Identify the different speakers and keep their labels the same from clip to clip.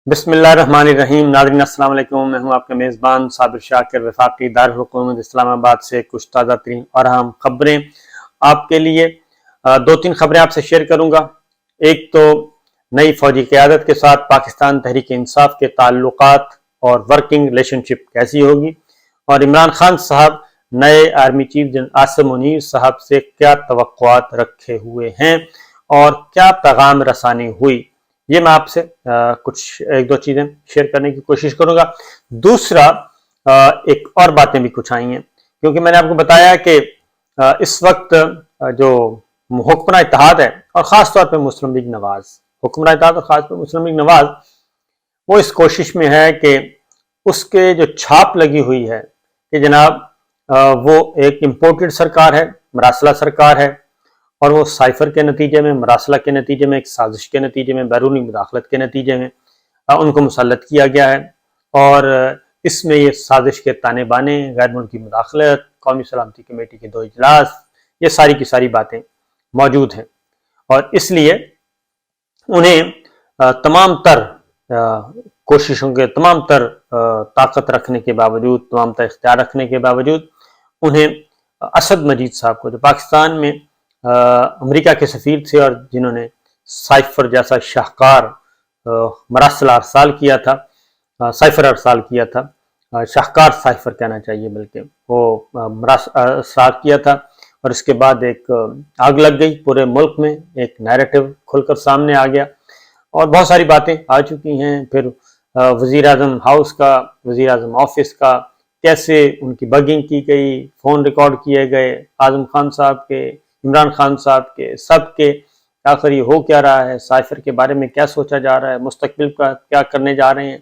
Speaker 1: بسم اللہ الرحمن الرحیم۔ ناظرین السلام علیکم، میں ہوں آپ کے میزبان صابر شاکر، وفاقی دارالحکومت اسلام آباد سے کچھ تازہ ترین اور اہم خبریں آپ کے لیے۔ دو تین خبریں آپ سے شیئر کروں گا۔ ایک تو نئی فوجی قیادت کے ساتھ پاکستان تحریک انصاف کے تعلقات اور ورکنگ ریلیشن شپ کیسی ہوگی، اور عمران خان صاحب نئے army chief general Asim Munir صاحب سے کیا توقعات رکھے ہوئے ہیں اور کیا پیغام رسانی ہوئی، یہ میں آپ سے کچھ ایک دو چیزیں شیئر کرنے کی کوشش کروں گا۔ دوسرا، ایک اور باتیں بھی کچھ آئی ہیں، کیونکہ میں نے آپ کو بتایا کہ اس وقت جو حکمراں اتحاد ہے، اور خاص طور پہ مسلم لیگ نواز، حکمراں اتحاد اور خاص طور پہ مسلم لیگ نواز، وہ اس کوشش میں ہے کہ اس کے جو چھاپ لگی ہوئی ہے کہ جناب وہ ایک امپورٹڈ سرکار ہے، مراسلہ سرکار ہے، اور وہ سائفر کے نتیجے میں، مراسلہ کے نتیجے میں، ایک سازش کے نتیجے میں، بیرونی مداخلت کے نتیجے میں ان کو مسلط کیا گیا ہے، اور اس میں یہ سازش کے تانے بانے، غیر ملکی مداخلت، قومی سلامتی کمیٹی کے 2 اجلاس، یہ ساری کی ساری باتیں موجود ہیں، اور اس لیے انہیں تمام تر کوششوں کے، تمام تر طاقت رکھنے کے باوجود، تمام تر اختیار رکھنے کے باوجود، انہیں اسد مجید صاحب کو، جو پاکستان میں امریکہ کے سفیر تھے اور جنہوں نے سائفر جیسا شاہکار مراسل ارسال کیا تھا، سائفر ارسال کیا تھا، شاہکار سائفر کہنا چاہیے، بلکہ وہ ارسال کیا تھا، اور اس کے بعد ایک آگ لگ گئی پورے ملک میں، ایک نیریٹو کھل کر سامنے آ گیا، اور بہت ساری باتیں آ چکی ہیں۔ پھر وزیر اعظم ہاؤس کا، وزیر اعظم آفس کا، کیسے ان کی بگنگ کی گئی، فون ریکارڈ کیے گئے اعظم خان صاحب کے، عمران خان صاحب کے، سب کے، آخر یہ ہو کیا رہا ہے، سائفر کے بارے میں کیا سوچا جا رہا ہے، مستقبل کا کیا کرنے جا رہے ہیں،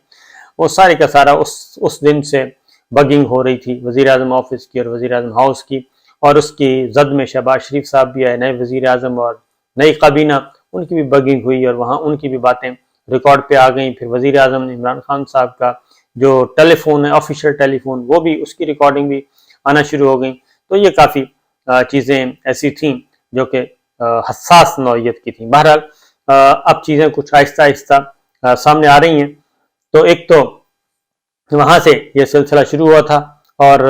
Speaker 1: وہ سارے کا سارا اس دن سے بگنگ ہو رہی تھی وزیر اعظم آفس کی اور وزیر اعظم ہاؤس کی، اور اس کی زد میں شہباز شریف صاحب بھی آئے، نئے وزیر اعظم اور نئی کابینہ، ان کی بھی بگنگ ہوئی، اور وہاں ان کی بھی باتیں ریکارڈ پہ آ گئیں۔ پھر وزیر اعظم عمران خان صاحب کا جو ٹیلی فون ہے، آفیشیل ٹیلی فون، وہ بھی، اس کی ریکارڈنگ بھی آنا شروع ہو گئیں۔ تو یہ کافی چیزیں ایسی تھیں جو کہ حساس نوعیت کی تھیں۔ بہرحال اب چیزیں کچھ آہستہ آہستہ سامنے آ رہی ہیں۔ تو ایک تو وہاں سے یہ سلسلہ شروع ہوا تھا، اور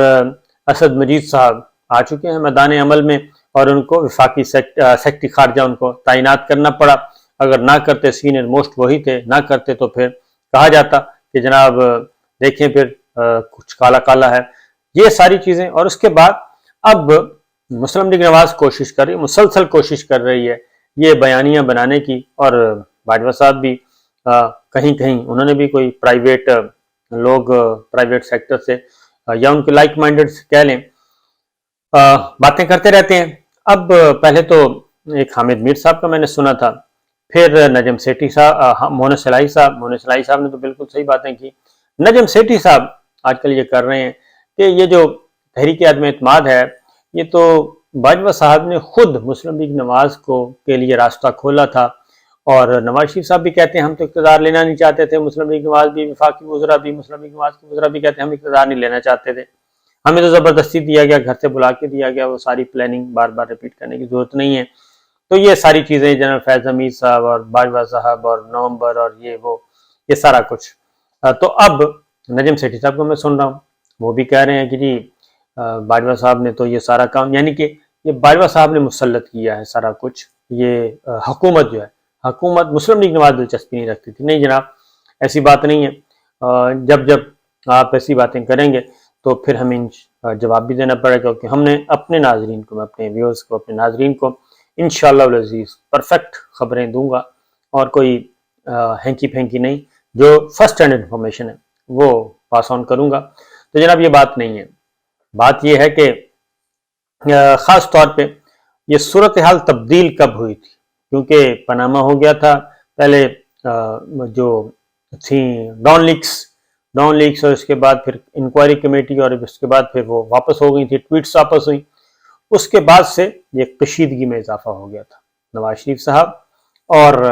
Speaker 1: اسد مجید صاحب آ چکے ہیں میدان عمل میں، اور ان کو وفاقی سیکرٹری خارجہ ان کو تعینات کرنا پڑا۔ اگر نہ کرتے، سینئر موسٹ وہی تھے، نہ کرتے تو پھر کہا جاتا کہ جناب دیکھیں پھر کچھ کالا کالا ہے، یہ ساری چیزیں۔ اور اس کے بعد اب مسلم لیگ نواز کوشش کر رہی ہے، مسلسل کوشش کر رہی ہے یہ بیانیاں بنانے کی، اور باجوہ صاحب بھی کہیں کہیں انہوں نے بھی کوئی پرائیویٹ لوگ، پرائیویٹ سیکٹر سے یا ان کے لائک مائنڈڈ سے کہہ لیں، باتیں کرتے رہتے ہیں۔ اب پہلے تو ایک حامد میر صاحب کا میں نے سنا تھا، پھر نجم سیٹھی صاحب، مونس الہی صاحب نے تو بالکل صحیح باتیں کی۔ نجم سیٹھی صاحب آج کل یہ کر رہے ہیں کہ یہ جو تحریک عدم اعتماد ہے، یہ تو باجوہ صاحب نے خود مسلم لیگ نواز کے لیے راستہ کھولا تھا، اور نواز شریف صاحب بھی کہتے ہیں ہم تو اقتدار لینا نہیں چاہتے تھے، مسلم لیگ نواز بھی، وفاقی وزراء بھی، مسلم لیگ نواز کے وزراء بھی کہتے ہیں ہم اقتدار نہیں لینا چاہتے تھے، ہمیں تو زبردستی دیا گیا، گھر سے بلا کے دیا گیا، وہ ساری پلاننگ بار بار ریپیٹ کرنے کی ضرورت نہیں ہے۔ تو یہ ساری چیزیں جنرل فیض حمید صاحب اور باجوہ صاحب اور نومبر اور یہ سارا کچھ، تو اب نجم سیٹھی صاحب کو میں سن رہا ہوں، وہ بھی کہہ رہے ہیں کہ جی باجوہ صاحب نے تو یہ سارا کام، یعنی کہ یہ باجوہ صاحب نے مسلط کیا ہے سارا کچھ، یہ حکومت جو ہے، حکومت مسلم لیگ نواز دلچسپی نہیں رکھتی تھی۔ نہیں جناب، ایسی بات نہیں ہے، جب آپ ایسی باتیں کریں گے تو پھر ہمیں جواب بھی دینا پڑے گا، کیونکہ ہم نے اپنے ناظرین کو، میں اپنے ویورز کو، اپنے ناظرین کو انشاءاللہ العزیز پرفیکٹ خبریں دوں گا، اور کوئی ہینکی پھینکی نہیں، جو فرسٹ ہینڈ انفارمیشن ہے وہ پاس آن کروں گا۔ تو جناب یہ بات نہیں ہے، بات یہ ہے کہ خاص طور پہ یہ صورتحال تبدیل کب ہوئی تھی، کیونکہ پاناما ہو گیا تھا پہلے، جو تھیں ڈان لیکس، اور اس کے بعد پھر انکوائری کمیٹی، اور اس کے بعد پھر وہ واپس ہو گئی تھی، ٹویٹس واپس ہوئی، اس کے بعد سے یہ کشیدگی میں اضافہ ہو گیا تھا نواز شریف صاحب اور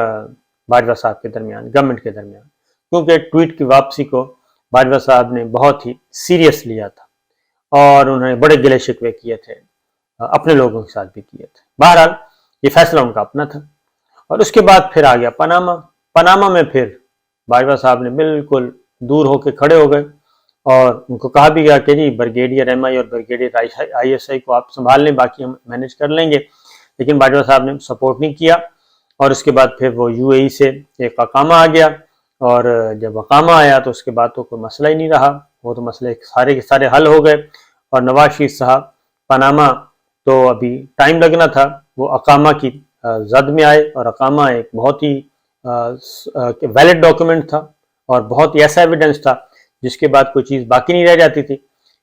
Speaker 1: باجوہ صاحب کے درمیان، گورنمنٹ کے درمیان، کیونکہ ٹویٹ کی واپسی کو باجوہ صاحب نے بہت ہی سیریس لیا تھا، اور انہوں نے بڑے گلے شکوے کیے تھے، اپنے لوگوں کے ساتھ بھی کیے تھے۔ بہرحال یہ فیصلہ ان کا اپنا تھا، اور اس کے بعد پھر آ گیا پاناما میں پھر باجوہ صاحب نے بالکل دور ہو کے کھڑے ہو گئے اور ان کو کہا بھی گیا کہ جی برگیڈیئر ایم آئی اور بریگیڈیئر آئی ایس آئی کو آپ سنبھال لیں، باقی ہم مینیج کر لیں گے، لیکن باجوہ صاحب نے سپورٹ نہیں کیا۔ اور اس کے بعد پھر وہ یو اے ای سے ایک اقامہ آ گیا، اور جب اقامہ آیا تو اس کے بعد تو کوئی مسئلہ ہی نہیں رہا، وہ تو مسئلے سارے کے سارے حل ہو گئے۔ اور نواز شریف صاحب پاناما تو ابھی ٹائم لگنا تھا، وہ اقامہ کی زد میں آئے، اور اقامہ ایک بہت ہی ویلڈ ڈاکیومنٹ تھا اور بہت ہی ایسا ایویڈنس تھا جس کے بعد کوئی چیز باقی نہیں رہ جاتی تھی،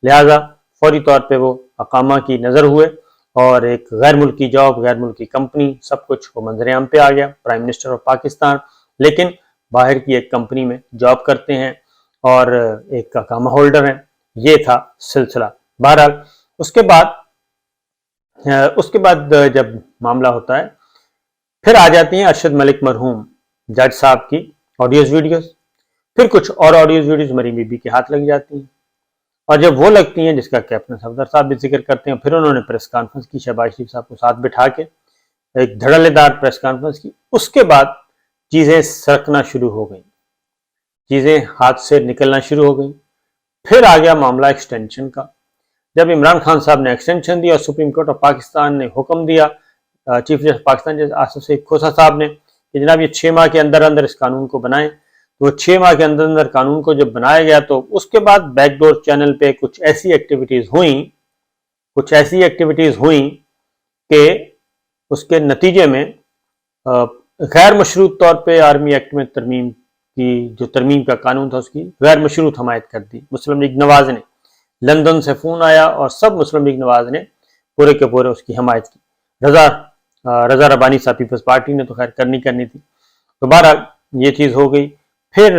Speaker 1: لہٰذا فوری طور پہ وہ اقامہ کی نظر ہوئے، اور ایک غیر ملکی جاب، غیر ملکی کمپنی، سب کچھ وہ منظر عام پہ آ گیا، پرائم منسٹر آف پاکستان، لیکن باہر کی ایک کمپنی میں جاب کرتے ہیں اور ایک اقامہ ہولڈر ہیں۔ یہ تھا سلسلہ۔ بہرحال اس کے بعد جب معاملہ ہوتا ہے پھر آ جاتی ہیں ارشد ملک مرحوم جج صاحب کی آڈیوز ویڈیوز، پھر کچھ اور آڈیوز ویڈیوز مریم بی بی کے ہاتھ لگ جاتی ہیں، اور جب وہ لگتی ہیں جس کا کیپٹن صفدر صاحب بھی ذکر کرتے ہیں، پھر انہوں نے پریس کانفرنس کی، شہباز شریف صاحب کو ساتھ بٹھا کے ایک دھڑلے دار پریس کانفرنس کی۔ اس کے بعد چیزیں سرکنا شروع ہو گئیں، چیزیں ہاتھ سے نکلنا شروع ہو گئیں۔ پھر آ گیا معاملہ ایکسٹینشن کا، جب عمران خان صاحب نے ایکسٹینشن دیا اور سپریم کورٹ آف پاکستان نے حکم دیا چیف جسٹس پاکستان جج آصف سعید کھوسہ صاحب نے کہ جناب یہ 6 ماہ کے اندر اندر اس قانون کو بنائیں، تو 6 ماہ کے اندر اندر قانون کو جب بنایا گیا تو اس کے بعد بیک ڈور چینل پہ کچھ ایسی ایکٹیویٹیز ہوئیں کہ اس کے نتیجے میں غیر مشروط طور پہ آرمی ایکٹ میں ترمیم کی، جو ترمیم کا قانون تھا، اس کی غیر مشروط حمایت کر دی مسلم لیگ نواز نے۔ لندن سے فون آیا اور سب مسلم لیگ نواز نے پورے کے پورے اس کی حمایت کی۔ رضا ربانی صاحب پیپلز پارٹی نے تو خیر کرنی تھی، تو بہرحال یہ چیز ہو گئی۔ پھر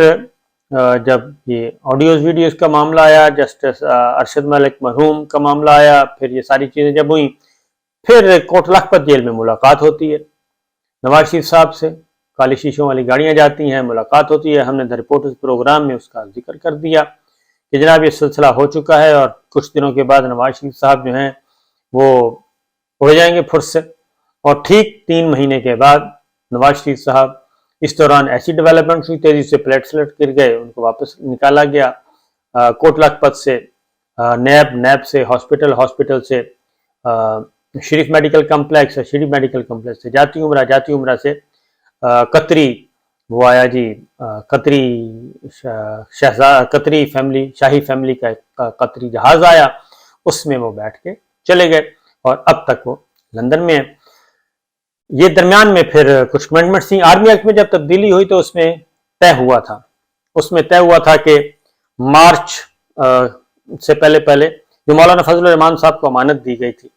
Speaker 1: جب یہ آڈیوز ویڈیوز کا معاملہ آیا، جسٹس ارشد ملک مرحوم کا معاملہ آیا، پھر یہ ساری چیزیں جب ہوئیں، پھر کوٹ لکھپت جیل میں ملاقات ہوتی ہے نواز شریف صاحب سے، کالی شیشوں والی گاڑیاں جاتی ہیں، ملاقات ہوتی ہے۔ ہم نے دا رپورٹرز پروگرام میں اس کا ذکر کر دیا کہ جناب یہ سلسلہ ہو چکا ہے، اور کچھ دنوں کے بعد نواز شریف صاحب جو ہیں وہ اڑ جائیں گے پھر سے۔ اور ٹھیک 3 مہینے کے بعد نواز شریف صاحب، اس دوران ایسی ڈیولپمنٹ ہوئی، تیزی سے پلیٹ سلٹ گر گئے، ان کو واپس نکالا گیا کوٹ لکھپت سے، نیب سے، ہاسپٹل سے شریف میڈیکل کمپلیکس، سے جاتی عمرہ سے قطری وہ آیا جی، قطری فیملی، شاہی فیملی کا ایک قطری جہاز آیا، اس میں وہ بیٹھ کے چلے گئے، اور اب تک وہ لندن میں ہیں۔ یہ درمیان میں پھر کچھ کمنٹمنٹس تھیں۔ آرمی ایکٹ میں جب تبدیلی ہوئی تو اس میں طے ہوا تھا کہ مارچ سے پہلے جو مولانا فضل الرحمان صاحب کو امانت دی گئی تھی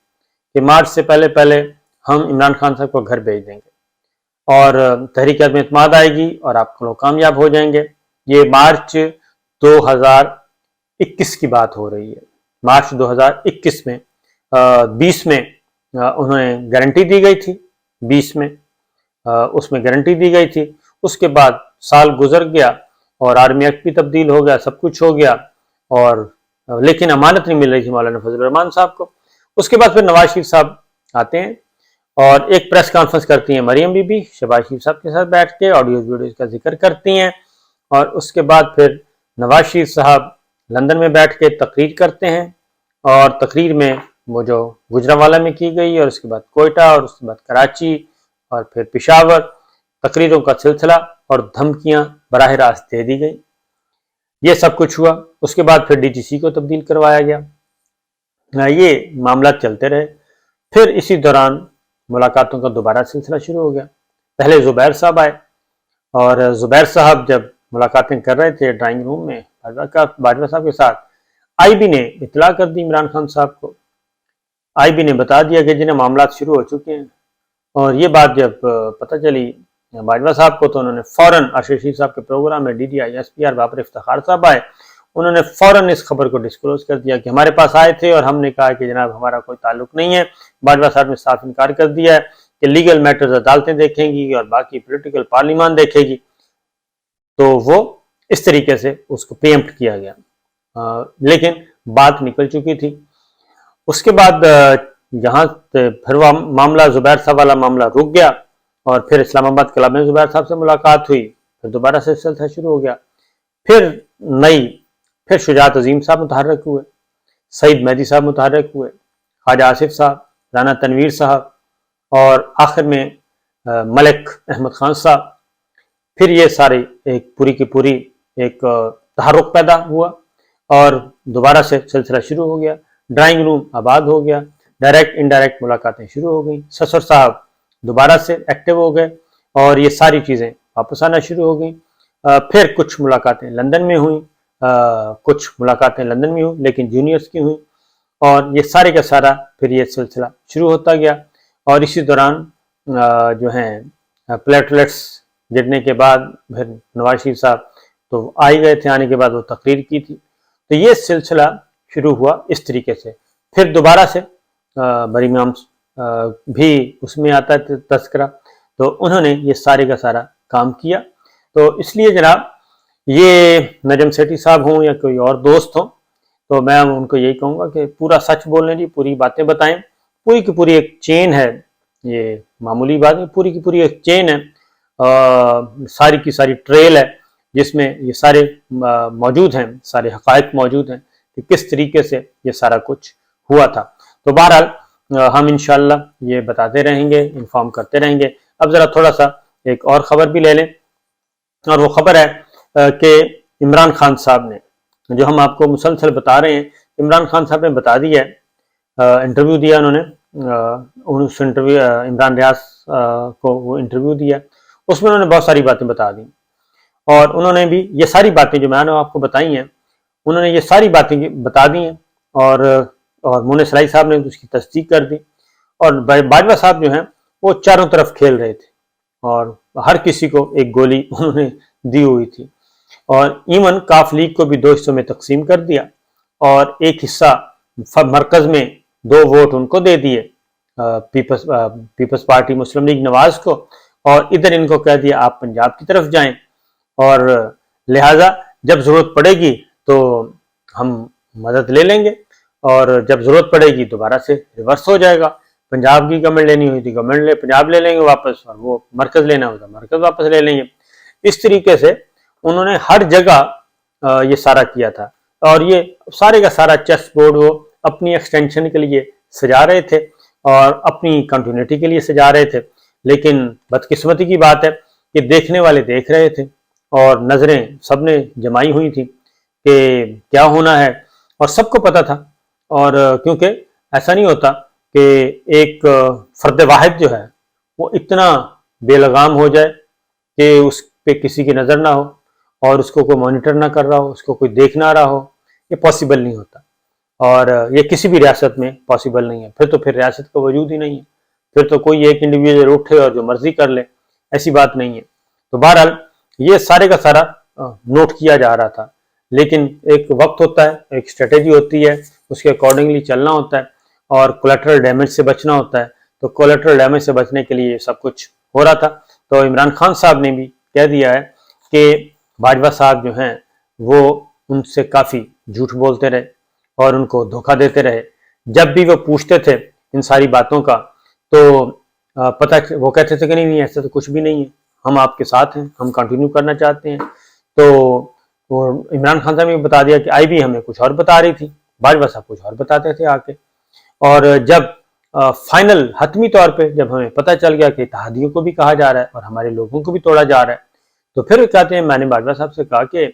Speaker 1: کہ مارچ سے پہلے ہم عمران خان صاحب کو گھر بھیج دیں گے اور تحریک عدم اعتماد آئے گی اور آپ لوگ کامیاب ہو جائیں گے۔ یہ مارچ 2021 کی بات ہو رہی ہے۔ مارچ 2021 میں 20 میں انہوں نے گارنٹی دی گئی تھی، 20 میں اس میں گارنٹی دی گئی تھی۔ اس کے بعد سال گزر گیا اور آرمی ایکٹ بھی تبدیل ہو گیا، سب کچھ ہو گیا، اور لیکن امانت نہیں مل رہی تھی مولانا فضل الرحمان صاحب کو۔ اس کے بعد پھر نواز شریف صاحب آتے ہیں اور ایک پریس کانفرنس کرتی ہیں مریم بی بی، شہباز شریف صاحب کے ساتھ بیٹھ کے آڈیوز ویڈیوز کا ذکر کرتی ہیں، اور اس کے بعد پھر نواز شریف صاحب لندن میں بیٹھ کے تقریر کرتے ہیں، اور تقریر میں وہ جو گجرانوالہ میں کی گئی، اور اس کے بعد کوئٹہ، اور اس کے بعد کراچی، اور پھر پشاور، تقریروں کا سلسلہ اور دھمکیاں براہ راست دے دی گئی۔ یہ سب کچھ ہوا۔ اس کے بعد پھر ڈی جی سی کو تبدیل کروایا گیا۔ یہ معاملات چلتے رہے۔ پھر اسی دوران ملاقاتوں کا دوبارہ سلسلہ شروع ہو گیا۔ پہلے زبیر صاحب آئے، اور زبیر صاحب جب ملاقاتیں کر رہے تھے ڈرائنگ روم میں باجوہ صاحب کے ساتھ، آئی بی نے اطلاع کر دی عمران خان صاحب کو۔ آئی بی نے بتا دیا کہ جنہیں معاملات شروع ہو چکے ہیں، اور یہ بات جب پتہ چلی باجوہ صاحب کو تو انہوں نے فوراً ارشد شریف صاحب کے پروگرام میں DDI بابر افتخار صاحب آئے، انہوں نے فوراً اس خبر کو ڈسکلوز کر دیا کہ ہمارے پاس آئے تھے اور ہم نے کہا کہ جناب ہمارا کوئی تعلق نہیں ہے۔ باجوہ صاحب نے صاف انکار کر دیا ہے کہ لیگل میٹرز عدالتیں دیکھیں گی اور باقی پولیٹیکل پارلیمان دیکھے گی، تو وہ اس طریقے سے اس کو پریمپٹ کیا گیا، لیکن بات نکل چکی تھی۔ اس کے بعد جہاں پھر وہ معاملہ زبیر صاحب والا معاملہ رک گیا، اور پھر اسلام آباد کلب میں زبیر صاحب سے ملاقات ہوئی، پھر دوبارہ سے سلسلہ شروع ہو گیا، پھر شجاعت عظیم صاحب متحرک ہوئے، سعید مہدی صاحب متحرک ہوئے، خواجہ آصف صاحب، رانا تنویر صاحب، اور آخر میں ملک احمد خان صاحب. پھر یہ سارے ایک پوری کی پوری ایک تحرک پیدا ہوا اور دوبارہ سے سلسلہ شروع ہو گیا. ڈرائنگ روم آباد ہو گیا، ڈائریکٹ انڈائریکٹ ملاقاتیں شروع ہو گئیں. سسر صاحب دوبارہ سے ایکٹیو ہو گئے اور یہ ساری چیزیں واپس آنا شروع ہو گئیں. پھر کچھ ملاقاتیں لندن میں ہوئیں، لیکن جونیئرز کی ہوئیں، اور یہ سارے کا سارا پھر یہ سلسلہ شروع ہوتا گیا. اور اسی دوران جو ہیں پلیٹلیٹس گرنے کے بعد پھر نواز شریف صاحب تو آ ہی گئے تھے، آنے کے بعد وہ تقریر کی تھی. تو یہ سلسلہ شروع ہوا اس طریقے سے. پھر دوبارہ سے بری امام بھی اس میں آتا ہے تذکرہ، تو انہوں نے یہ سارے کا سارا کام کیا. تو اس لیے جناب یہ نجم سیٹھی صاحب ہوں یا کوئی اور دوست ہوں، تو میں ان کو یہی کہوں گا کہ پورا سچ بولنے جی، پوری باتیں بتائیں. پوری کی پوری ایک چین ہے، یہ معمولی بات ہے، پوری کی پوری ایک چین ہے، ساری کی ساری ٹریل ہے جس میں یہ سارے موجود ہیں، سارے حقائق موجود ہیں کہ کس طریقے سے یہ سارا کچھ ہوا تھا. تو بہرحال ہم انشاءاللہ یہ بتاتے رہیں گے، انفارم کرتے رہیں گے. اب ذرا تھوڑا سا ایک اور خبر بھی لے لیں، اور وہ خبر ہے کہ عمران خان صاحب نے، جو ہم آپ کو مسلسل بتا رہے ہیں، عمران خان صاحب نے بتا دیا ہے، انٹرویو دیا انہوں نے، اس انٹرویو عمران ریاض کو وہ انٹرویو دیا، اس میں انہوں نے بہت ساری باتیں بتا دیں، اور انہوں نے بھی یہ ساری باتیں جو میں نے آپ کو بتائی ہیں، انہوں نے یہ ساری باتیں بتا دی ہیں، اور مونے سرائی صاحب نے اس کی تصدیق کر دی. اور باجوہ صاحب جو ہیں وہ چاروں طرف کھیل رہے تھے، اور ہر کسی کو ایک گولی انہوں نے دی ہوئی تھی، اور ایون کاف لیگ کو بھی 2 حصوں میں تقسیم کر دیا، اور ایک حصہ مرکز میں 2 ووٹ ان کو دے دیے، پیپلز پارٹی مسلم لیگ نواز کو، اور ادھر ان کو کہہ دیا آپ پنجاب کی طرف جائیں، اور لہٰذا جب ضرورت پڑے گی تو ہم مدد لے لیں گے، اور جب ضرورت پڑے گی دوبارہ سے ریورس ہو جائے گا. پنجاب کی گورنمنٹ لینی ہوئی تھی گورنمنٹ پنجاب لے لیں گے واپس، اور وہ مرکز لینا ہوگا مرکز واپس لے لیں گے. اس طریقے سے انہوں نے ہر جگہ یہ سارا کیا تھا، اور یہ سارے کا سارا چیس بورڈ وہ اپنی ایکسٹینشن کے لیے سجا رہے تھے اور اپنی کنٹینیوٹی کے لیے سجا رہے تھے. لیکن بدقسمتی کی بات ہے کہ دیکھنے والے دیکھ رہے تھے، اور نظریں سب نے جمائی ہوئی تھی کہ کیا ہونا ہے، اور سب کو پتہ تھا. اور کیونکہ ایسا نہیں ہوتا کہ ایک فرد واحد جو ہے وہ اتنا بے لگام ہو جائے کہ اس پہ کسی کی نظر نہ ہو، اور اس کو کوئی مانیٹر نہ کر رہا ہو، اس کو کوئی دیکھ نہ رہا ہو. یہ پاسبل نہیں ہوتا، اور یہ کسی بھی ریاست میں پاسبل نہیں ہے. پھر ریاست کا وجود ہی نہیں ہے، پھر تو کوئی ایک انڈیویژل اٹھے اور جو مرضی کر لے، ایسی بات نہیں ہے. تو بہرحال یہ سارے کا سارا نوٹ کیا جا رہا تھا، لیکن ایک وقت ہوتا ہے، ایک اسٹریٹجی ہوتی ہے، اس کے اکارڈنگلی چلنا ہوتا ہے، اور کولیٹرل ڈیمیج سے بچنا ہوتا ہے. تو کولیٹرل ڈیمیج سے بچنے کے لیے سب کچھ ہو رہا تھا. تو عمران خان صاحب نے بھی کہہ دیا ہے کہ باجوہ صاحب جو ہیں وہ ان سے کافی جھوٹ بولتے رہے اور ان کو دھوکہ دیتے رہے. جب بھی وہ پوچھتے تھے ان ساری باتوں کا تو وہ کہتے تھے کہ نہیں ایسا تو کچھ بھی نہیں ہے، ہم آپ کے ساتھ ہیں، ہم کنٹینیو کرنا چاہتے ہیں. تو عمران خان صاحب نے بتا دیا کہ آئی بی ہمیں کچھ اور بتا رہی تھی، باجوہ صاحب کچھ اور بتاتے تھے آ کے. اور جب فائنل حتمی طور پہ جب ہمیں پتہ چل گیا کہ اتحادیوں کو بھی کہا جا رہا ہے اور ہمارے لوگوں کو بھی توڑا جا رہا ہے، تو پھر کہتے ہیں میں نے باجوہ صاحب سے کہا کہ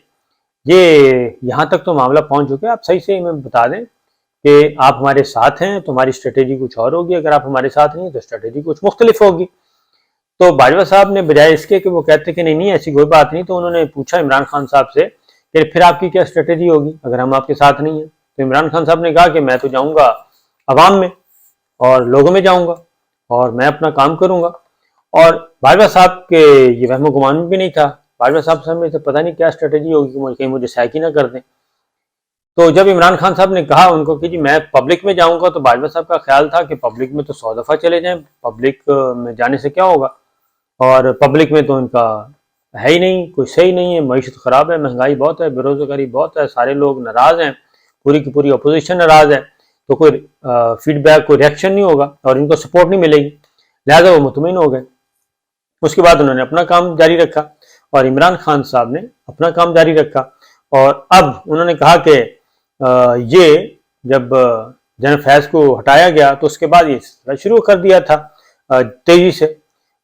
Speaker 1: یہ یہاں تک تو معاملہ پہنچ چکے، آپ صحیح سے ہمیں بتا دیں کہ آپ ہمارے ساتھ ہیں تو ہماری اسٹریٹجی کچھ اور ہوگی، اگر آپ ہمارے ساتھ نہیں ہیں تو اسٹریٹجی کچھ مختلف ہوگی. تو باجوہ صاحب نے بجائے اس کے کہ وہ کہتے کہ نہیں ایسی کوئی بات نہیں، تو انہوں نے پوچھا عمران خان صاحب سے کہ پھر آپ کی کیا اسٹریٹجی ہوگی اگر ہم آپ کے ساتھ نہیں ہیں. تو عمران خان صاحب نے کہا کہ میں تو جاؤں گا عوام میں اور لوگوں میں جاؤں گا اور میں اپنا کام کروں گا. اور باجوہ صاحب کے یہ وہم و گمان بھی نہیں تھا. باجوہ صاحب سے پتہ نہیں کیا اسٹریٹجی ہوگی، کہیں مجھے سیک ہی نہ کر دیں. تو جب عمران خان صاحب نے کہا ان کو کہ جی میں پبلک میں جاؤں گا، تو باجوہ صاحب کا خیال تھا کہ پبلک میں تو 100 دفعہ چلے جائیں، پبلک میں جانے سے کیا ہوگا، اور پبلک میں تو ان کا ہے ہی نہیں، کوئی صحیح نہیں ہے، معیشت خراب ہے، مہنگائی بہت ہے، بے روزگاری بہت ہے، سارے لوگ ناراض ہیں، پوری کی پوری اپوزیشن ناراض ہے، تو کوئی فیڈ بیک کوئی ریئیکشن نہیں ہوگا اور ان کو سپورٹ نہیں ملے گی. لہٰذا وہ مطمئن ہو گئے. اس کے بعد انہوں نے اپنا کام جاری رکھا اور عمران خان صاحب نے اپنا کام جاری رکھا. اور اب انہوں نے کہا کہ یہ جب جنرل فیض کو ہٹایا گیا تو اس کے بعد یہ سلسلہ شروع کر دیا تھا تیزی سے.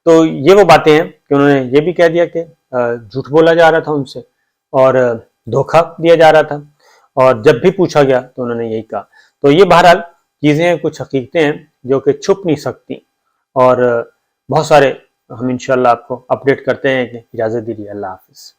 Speaker 1: تو یہ وہ باتیں ہیں کہ انہوں نے یہ بھی کہہ دیا کہ جھوٹ بولا جا رہا تھا ان سے اور دھوکہ دیا جا رہا تھا، اور جب بھی پوچھا گیا تو انہوں نے یہی کہا. تو یہ بہرحال چیزیں کچھ حقیقتیں ہیں جو کہ چھپ نہیں سکتی، اور بہت سارے ہم انشاءاللہ آپ کو اپڈیٹ کرتے ہیں. کہ اجازت دیجیے، اللہ حافظ.